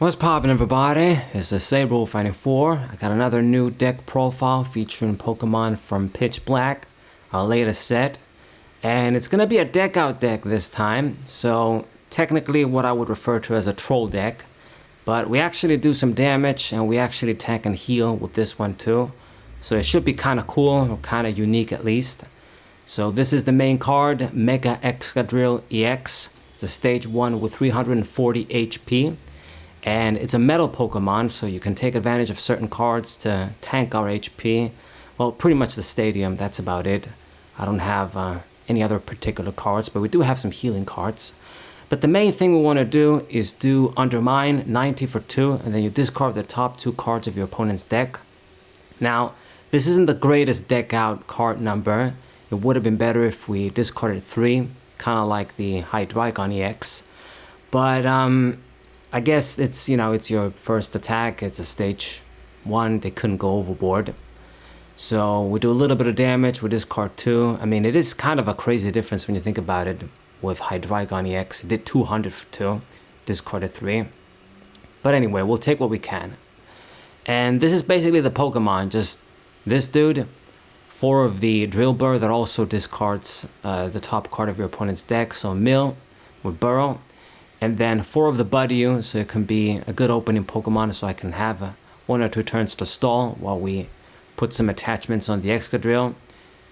What's poppin', everybody? It's Excadrill 94. I got another new deck profile featuring Pokemon from Pitch Black, our latest set. And it's gonna be a deck out deck this time, so technically what I would refer to as a troll deck. But we actually do some damage and we actually tank and heal with this one too. So it should be kinda cool, or kinda unique at least. So this is the main card, Mega Excadrill EX. It's a stage 1 with 340 HP. And it's a metal Pokemon, so you can take advantage of certain cards to tank our HP. Well, pretty much the stadium, that's about it. I don't have any other particular cards, but we do have some healing cards. But the main thing we want to do is do Undermine, 90 for 2, and then you discard the top 2 cards of your opponent's deck. Now, this isn't the greatest deck out card number. It would have been better if we discarded 3, kind of like the Hydreigon EX. But, I guess it's your first attack. It's a stage 1. They couldn't go overboard. So we do a little bit of damage with discard 2. I mean, it is kind of a crazy difference when you think about it. With Hydreigon EX, it did 200 for 2, discarded 3. But anyway, we'll take what we can. And this is basically the Pokemon. Just this dude, 4 of the Drillbur that also discards the top card of your opponent's deck. So Mill with Burrow. And then 4 of the Budew, so it can be a good opening Pokemon, so I can have 1 or 2 turns to stall while we put some attachments on the Excadrill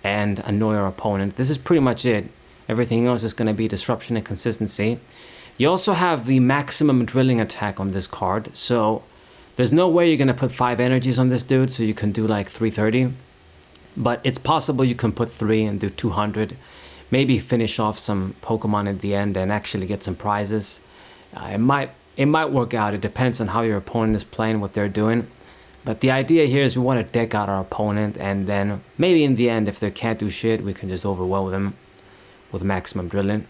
and annoy our opponent. This is pretty much it. Everything else is going to be disruption and consistency. You also have the maximum drilling attack on this card, so there's no way you're going to put 5 energies on this dude, so you can do like 330. But it's possible you can put 3 and do 200. Maybe finish off some Pokemon at the end and actually get some prizes. It might work out. It depends on how your opponent is playing, what they're doing. But the idea here is we want to deck out our opponent, and then maybe in the end, if they can't do shit, we can just overwhelm them with maximum drilling.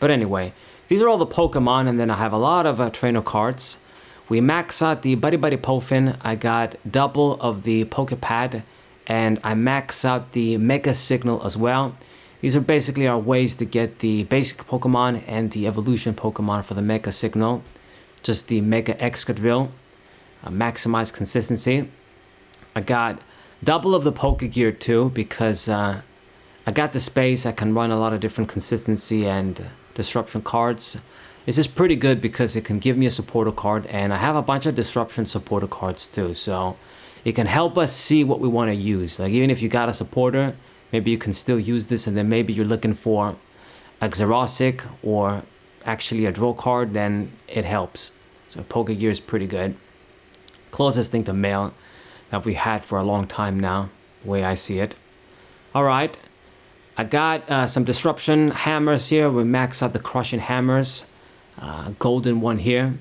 But anyway, these are all the Pokemon, and then I have a lot of trainer cards. We max out the Buddy Pofin. I got double of the Pokepad, and I max out the Mega Signal as well. These are basically our ways to get the basic Pokemon and the evolution Pokemon for the Mega Signal. Just the Mega Excadrill. Maximize consistency. I got double of the Pokegear too, because I got the space. I can run a lot of different consistency and disruption cards. This is pretty good because it can give me a supporter card, and I have a bunch of disruption supporter cards too. So it can help us see what we want to use. Like even if you got a supporter, maybe you can still use this, and then maybe you're looking for a Xerosic or actually a draw card, then it helps. So Pokegear is pretty good. Closest thing to mail that we had for a long time now, the way I see it. Alright, I got some disruption hammers here. We max out the crushing hammers. Golden one here.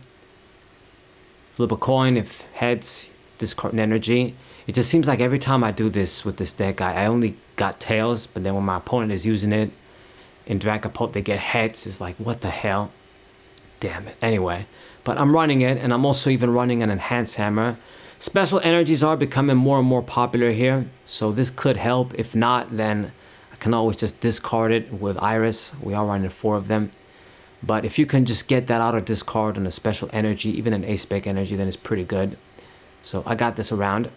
Flip a coin. If heads, discard an energy. It just seems like every time I do this with this deck, I only got tails, but then when my opponent is using it in Dragapult, they get heads. It's like, what the hell? Damn it. Anyway, but I'm running it, and I'm also even running an enhanced hammer. Special energies are becoming more and more popular here, so this could help. If not, then I can always just discard it with Iris. We are running 4 of them. But if you can just get that out of discard on a special energy, even an ace-spec energy, then it's pretty good. So I got this around.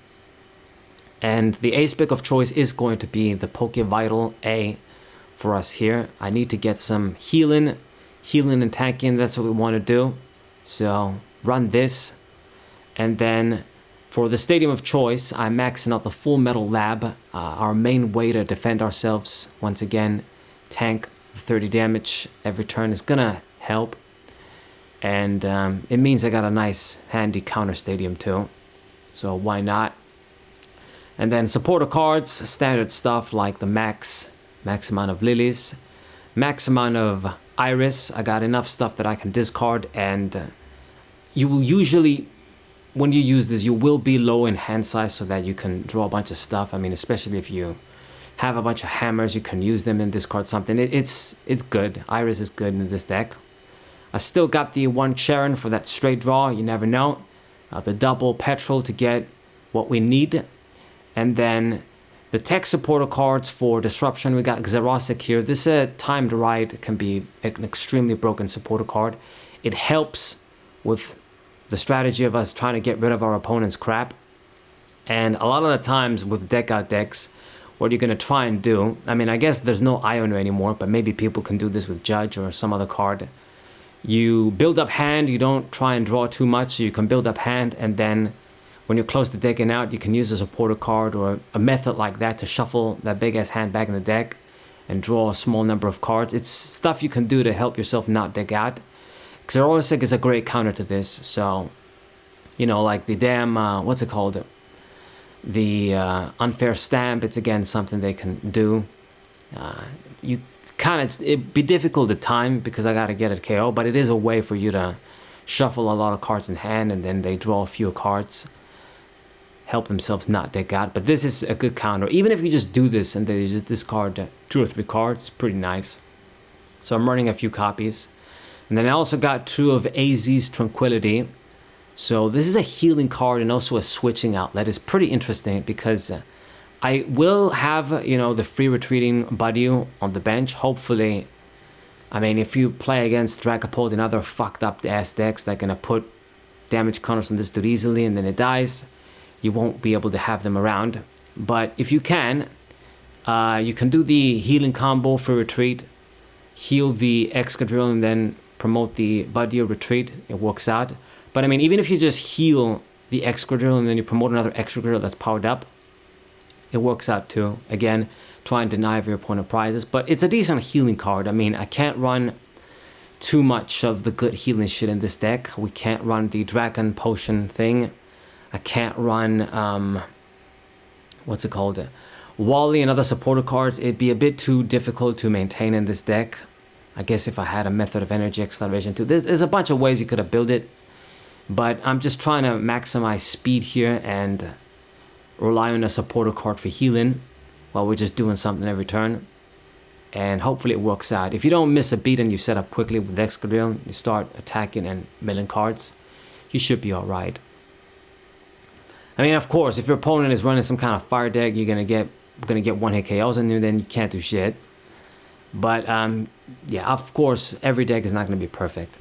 And the ace-spec of choice is going to be the Pokevital A for us here. I need to get some healing and tanking. That's what we want to do. So run this. And then for the Stadium of Choice, I'm maxing out the Full Metal Lab. Our main way to defend ourselves. Once again, tank 30 damage every turn is going to help. And it means I got a nice handy counter Stadium too. So why not? And then supporter cards, standard stuff like the max amount of Lilies, max amount of Iris. I got enough stuff that I can discard, and you will usually, when you use this, you will be low in hand size so that you can draw a bunch of stuff. I mean, especially if you have a bunch of hammers, you can use them and discard something. It's good. Iris is good in this deck. I still got the 1 Sharon for that straight draw. You never know. The double Petrol to get what we need. And then the tech supporter cards for disruption. We got Xerosic here. This timed right can be an extremely broken supporter card. It helps with the strategy of us trying to get rid of our opponent's crap. And a lot of the times with deck out decks, what you're going to try and do, I mean, I guess there's no Iono anymore, but maybe people can do this with Judge or some other card. You build up hand, you don't try and draw too much, so you can build up hand, and then when you're close to decking out, you can use a supporter card or a method like that to shuffle that big ass hand back in the deck and draw a small number of cards. It's stuff you can do to help yourself not deck out. Xerosic is a great counter to this, so, you know, like the damn, what's it called? The unfair stamp, it's again something they can do. You kind of, it'd be difficult to time because I gotta get it KO, but it is a way for you to shuffle a lot of cards in hand and then they draw a few cards, help themselves not deck out. But this is a good counter. Even if you just do this and they just discard 2 or 3 cards, pretty nice. So I'm running a few copies. And then I also got 2 of AZ's Tranquility. So this is a healing card and also a switching outlet. It's pretty interesting because I will have, you know, the free retreating Badiou on the bench. Hopefully, I mean, if you play against Dragapult and other fucked up ass decks, they're gonna put damage counters on this dude easily and then it dies. You won't be able to have them around. But if you can do the healing combo for retreat, heal the Excadrill and then promote the Badiou retreat. It works out. But I mean, even if you just heal the Excadrill and then you promote another Excadrill that's powered up, it works out too. Again, try and deny your opponent prizes, but it's a decent healing card. I mean, I can't run too much of the good healing shit in this deck. We can't run the Dragon Potion thing. I can't run, what's it called? Wally and other supporter cards. It'd be a bit too difficult to maintain in this deck. I guess if I had a method of energy acceleration too. There's a bunch of ways you could have built it. But I'm just trying to maximize speed here and rely on a supporter card for healing while we're just doing something every turn. And hopefully it works out. If you don't miss a beat and you set up quickly with Excadrill, you start attacking and milling cards, you should be alright. I mean, of course, if your opponent is running some kind of fire deck, you're gonna get 1-hit KOs in you, then you can't do shit. But yeah, of course, every deck is not gonna be perfect.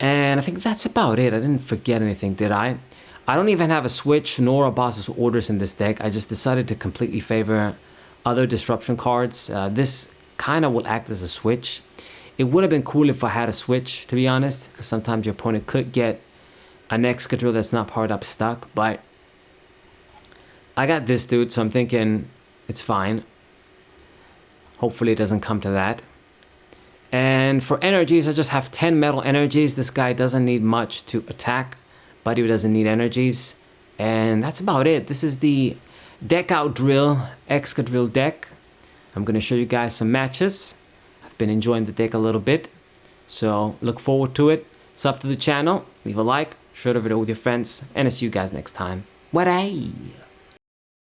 And I think that's about it. I didn't forget anything, did I? I don't even have a switch nor a boss's orders in this deck. I just decided to completely favor other disruption cards. This kind of will act as a switch. It would have been cool if I had a switch, to be honest, because sometimes your opponent could get an Excadrill that's not powered up stuck, but I got this dude, so I'm thinking it's fine. Hopefully it doesn't come to that. And for energies, I just have 10 metal energies. This guy doesn't need much to attack, but he doesn't need energies. And that's about it. This is the Deck Out Drill Excadrill deck. I'm going to show you guys some matches. I've been enjoying the deck a little bit, so look forward to it. Sub to the channel, leave a like, share the video with your friends, and I'll see you guys next time. What-ay?